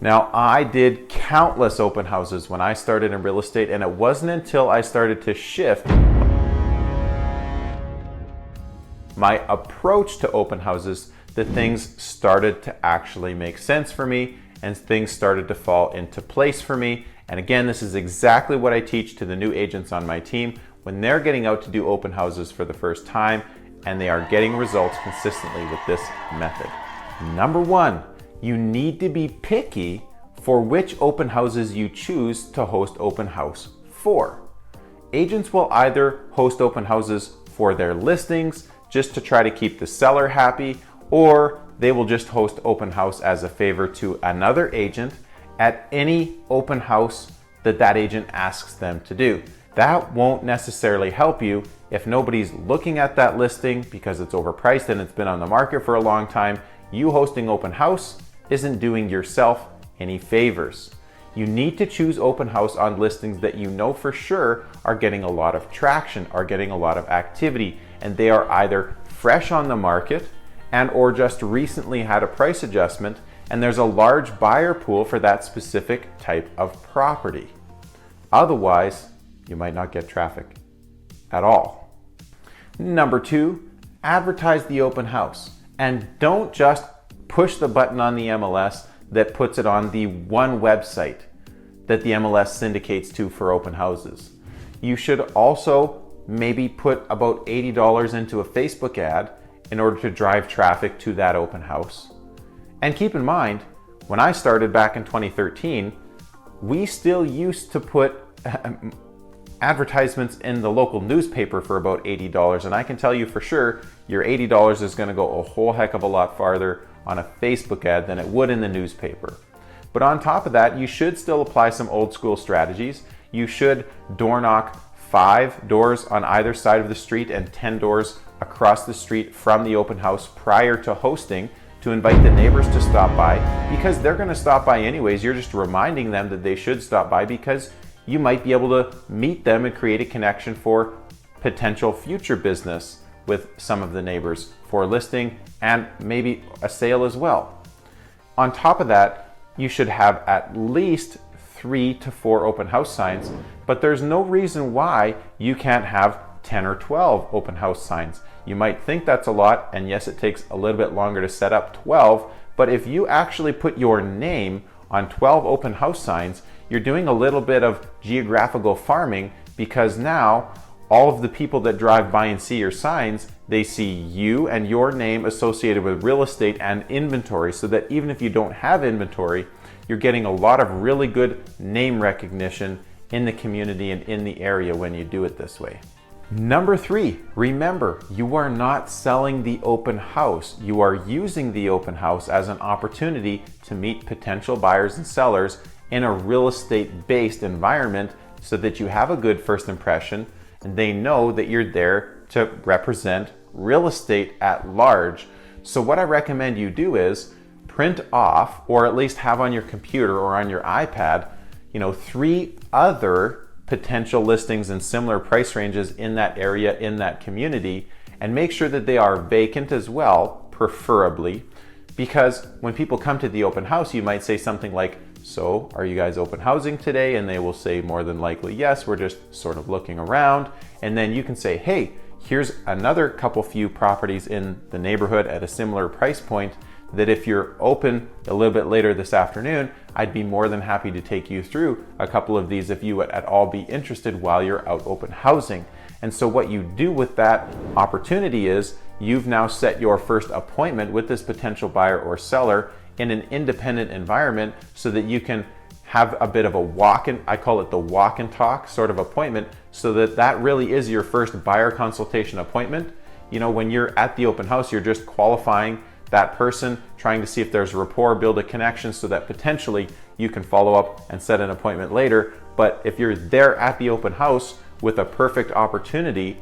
Now, I did countless open houses when I started in real estate, and it wasn't until I started to shift my approach to open houses that things started to actually make sense for me and things started to fall into place for me. And again, this is exactly what I teach to the new agents on my team when they're getting out to do open houses for the first time and they are getting results consistently with this method. Number one, you need to be picky for which open houses you choose to host open house for. Agents will either host open houses for their listings just to try to keep the seller happy, or they will just host open house as a favor to another agent at any open house that that agent asks them to do. That won't necessarily help you if nobody's looking at that listing because it's overpriced and it's been on the market for a long time. You hosting open house isn't doing yourself any favors. You need to choose open house on listings that you know for sure are getting a lot of traction, are getting a lot of activity, and they are either fresh on the market and or just recently had a price adjustment, and there's a large buyer pool for that specific type of property. Otherwise, you might not get traffic at all. Number two, advertise the open house. And don't just push the button on the MLS that puts it on the one website that the MLS syndicates to for open houses. You should also maybe put about $80 into a Facebook ad in order to drive traffic to that open house. And keep in mind, when I started back in 2013, we still used to put advertisements in the local newspaper for about $80, and I can tell you for sure your $80 is going to go a whole heck of a lot farther on a Facebook ad than it would in the newspaper. But on top of that, you should still apply some old school strategies. You should door knock 5 doors on either side of the street and 10 doors across the street from the open house prior to hosting to invite the neighbors to stop by, because they're going to stop by anyways. You're just reminding them that they should stop by because you might be able to meet them and create a connection for potential future business with some of the neighbors for listing and maybe a sale as well. On top of that, you should have at least 3 to 4 open house signs, but there's no reason why you can't have 10 or 12 open house signs. You might think that's a lot, and yes, it takes a little bit longer to set up 12, but if you actually put your name on 12 open house signs, you're doing a little bit of geographical farming, because now all of the people that drive by and see your signs, they see you and your name associated with real estate and inventory, so that even if you don't have inventory, you're getting a lot of really good name recognition in the community and in the area when you do it this way. Number 3, remember, you are not selling the open house. You are using the open house as an opportunity to meet potential buyers and sellers in a real estate-based environment so that you have a good first impression and they know that you're there to represent real estate at large. So what I recommend you do is print off, or at least have on your computer or on your iPad, 3 other potential listings in similar price ranges in that area, in that community, and make sure that they are vacant as well, preferably, because when people come to the open house, you might say something like, "So, are you guys open housing today?" And they will say more than likely, "Yes, we're just sort of looking around." And then you can say, "Hey, here's another couple few properties in the neighborhood at a similar price point that if you're open a little bit later this afternoon, I'd be more than happy to take you through a couple of these if you would at all be interested while you're out open housing." And so what you do with that opportunity is you've now set your first appointment with this potential buyer or seller in an independent environment so that you can have a bit of a walk-in, I call it the walk and talk sort of appointment, so that that really is your first buyer consultation appointment. When you're at the open house, you're just qualifying that person, trying to see if there's rapport, build a connection so that potentially you can follow up and set an appointment later. But if you're there at the open house with a perfect opportunity,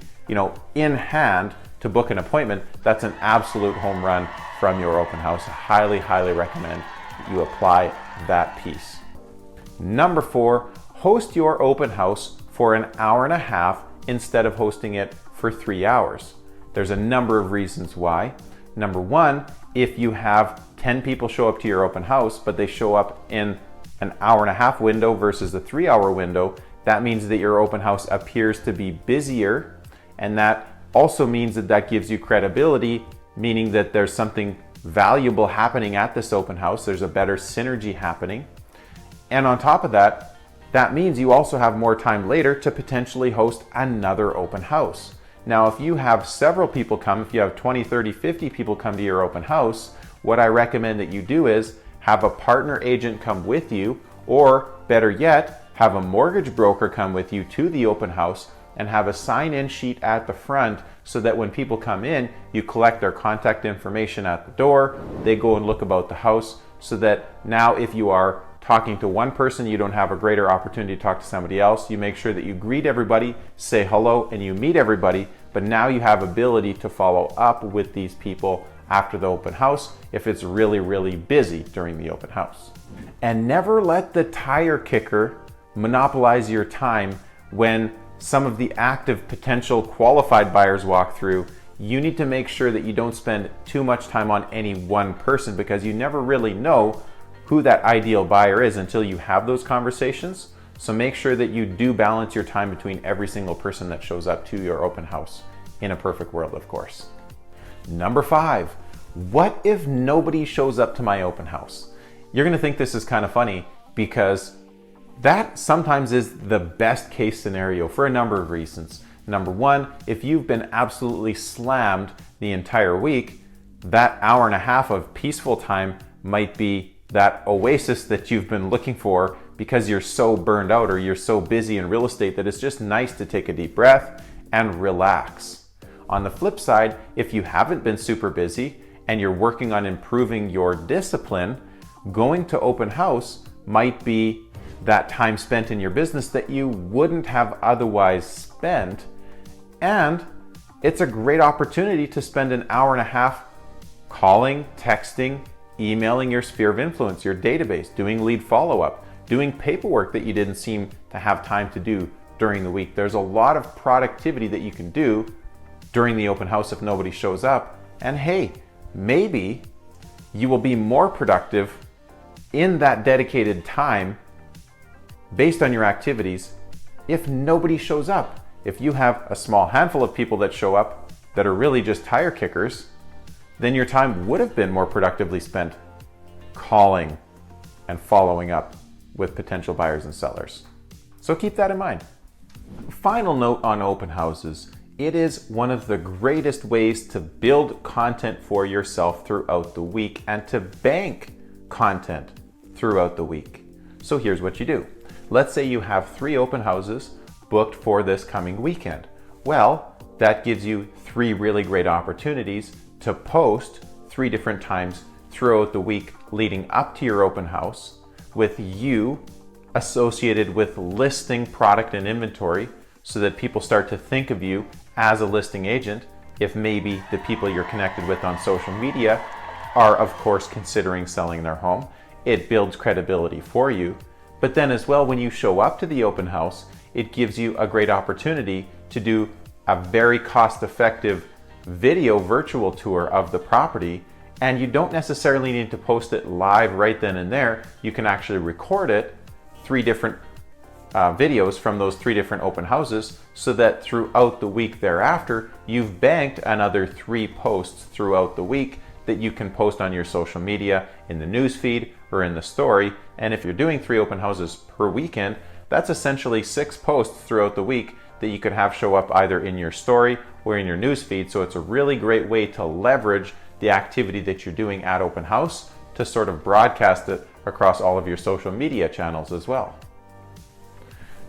in hand to book an appointment, that's an absolute home run from your open house. I highly, highly recommend that you apply that piece. Number 4, host your open house for an hour and a half instead of hosting it for 3 hours. There's a number of reasons why. Number 1, if you have 10 people show up to your open house, but they show up in an hour-and-a-half window versus a 3-hour window, that means that your open house appears to be busier, and that also means that that gives you credibility, meaning that there's something valuable happening at this open house. There's a better synergy happening. And on top of that, that means you also have more time later to potentially host another open house. Now, if you have several people come, if you have 20, 30, 50 people come to your open house, what I recommend that you do is have a partner agent come with you, or better yet, have a mortgage broker come with you to the open house and have a sign-in sheet at the front so that when people come in, you collect their contact information at the door, they go and look about the house, so that now if you are talking to one person, you don't have a greater opportunity to talk to somebody else. You make sure that you greet everybody, say hello, and you meet everybody, but now you have ability to follow up with these people after the open house if it's really, really busy during the open house. And never let the tire kicker monopolize your time when some of the active potential qualified buyers walk through. You need to make sure that you don't spend too much time on any one person, because you never really know who that ideal buyer is until you have those conversations. So make sure that you do balance your time between every single person that shows up to your open house, in a perfect world, of course. Number 5, what if nobody shows up to my open house? You're gonna think this is kind of funny, because that sometimes is the best case scenario for a number of reasons. Number 1, if you've been absolutely slammed the entire week, that hour-and-a-half of peaceful time might be that oasis that you've been looking for, because you're so burned out or you're so busy in real estate that it's just nice to take a deep breath and relax. On the flip side, if you haven't been super busy and you're working on improving your discipline, going to open house might be that time spent in your business that you wouldn't have otherwise spent. And it's a great opportunity to spend an hour-and-a-half calling, texting, emailing your sphere of influence, your database, doing lead follow-up, doing paperwork that you didn't seem to have time to do during the week. There's a lot of productivity that you can do during the open house if nobody shows up. And hey, maybe you will be more productive in that dedicated time based on your activities if nobody shows up. If you have a small handful of people that show up that are really just tire kickers, then your time would have been more productively spent calling and following up with potential buyers and sellers. So keep that in mind. Final note on open houses: it is one of the greatest ways to build content for yourself throughout the week and to bank content throughout the week. So here's what you do. Let's say you have 3 open houses booked for this coming weekend. Well, that gives you 3 really great opportunities to post 3 different times throughout the week leading up to your open house, with you associated with listing product and inventory, so that people start to think of you as a listing agent if maybe the people you're connected with on social media are, of course, considering selling their home. It builds credibility for you. But then as well, when you show up to the open house, it gives you a great opportunity to do a very cost-effective video virtual tour of the property, and you don't necessarily need to post it live right then and there. You can actually record it, 3 different videos from those 3 different open houses, so that throughout the week thereafter, you've banked another 3 posts throughout the week that you can post on your social media, in the news feed, or in the story. And if you're doing 3 open houses per weekend, that's essentially 6 posts throughout the week that you could have show up either in your story or in your news feed. So it's a really great way to leverage the activity that you're doing at open house to sort of broadcast it across all of your social media channels as well.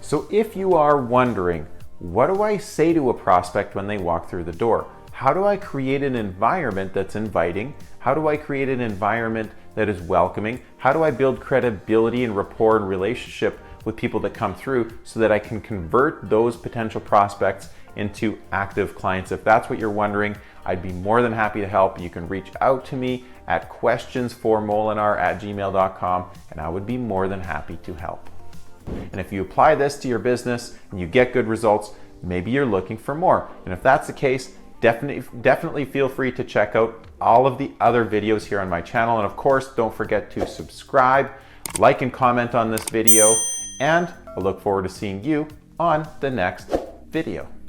So if you are wondering, what do I say to a prospect when they walk through the door? How do I create an environment that's inviting? How do I create an environment that is welcoming? How do I build credibility and rapport and relationship with people that come through so that I can convert those potential prospects into active clients? If that's what you're wondering, I'd be more than happy to help. You can reach out to me at questionsformolinar@gmail.com, and I would be more than happy to help. And if you apply this to your business and you get good results, maybe you're looking for more. And if that's the case, Definitely feel free to check out all of the other videos here on my channel. And of course, don't forget to subscribe, like and comment on this video. And I look forward to seeing you on the next video.